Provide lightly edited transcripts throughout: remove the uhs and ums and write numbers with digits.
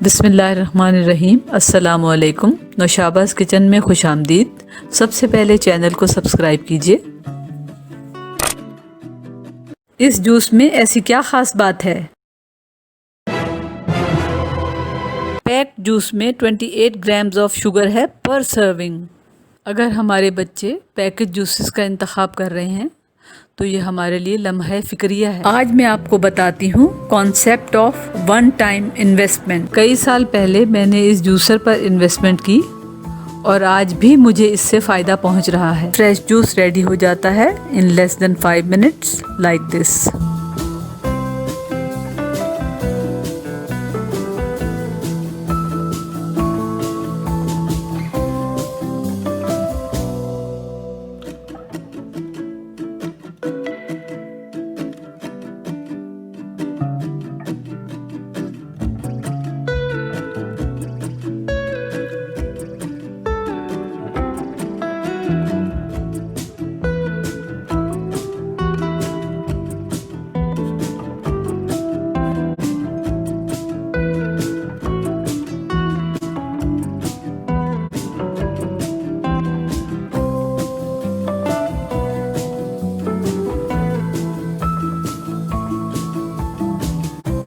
बिस्मिल्लाहिर्रहमानिर्रहीम। अस्सलामुअलैकुम। नौशाबाज़ किचन में खुश आमदीद। सबसे पहले चैनल को सब्सक्राइब कीजिए। इस जूस में ऐसी क्या ख़ास बात है? पैक्ड जूस में 28 ग्राम्स ऑफ शुगर है पर सर्विंग। अगर हमारे बच्चे पैकेज जूसेस का इंतखाब कर रहे हैं तो ये हमारे लिए लम्हा फिक्रिया है। आज मैं आपको बताती हूँ concept of one time investment. कई साल पहले मैंने इस जूसर पर इन्वेस्टमेंट की और आज भी मुझे इससे फ़ायदा पहुँच रहा है। फ्रेश जूस रेडी हो जाता है in less than 5 minutes like this.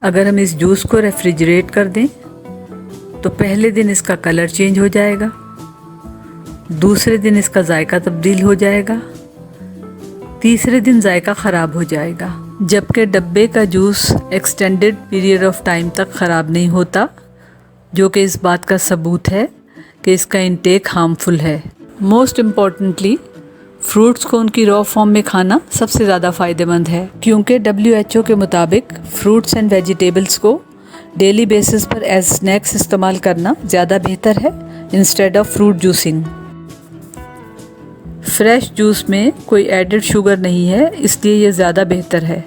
अगर हम इस जूस को रेफ्रिजरेट कर दें तो पहले दिन इसका कलर चेंज हो जाएगा, दूसरे दिन इसका जायका तब्दील हो जाएगा, तीसरे दिन जायका ख़राब हो जाएगा। जबकि डब्बे का juice extended period of time तक ख़राब नहीं होता, जो कि इस बात का सबूत है कि इसका इंटेक हार्मफुल है। मोस्ट इम्पॉर्टेंटली फ्रूट्स को उनकी रॉ फॉर्म में खाना सबसे ज़्यादा फ़ायदेमंद है, क्योंकि WHO के मुताबिक फ्रूट्स एंड वेजिटेबल्स को डेली बेसिस पर एज स्नैक्स इस्तेमाल करना ज़्यादा बेहतर है instead of fruit juicing. Fresh juice में कोई एडेड शुगर नहीं है, इसलिए ये ज़्यादा बेहतर है।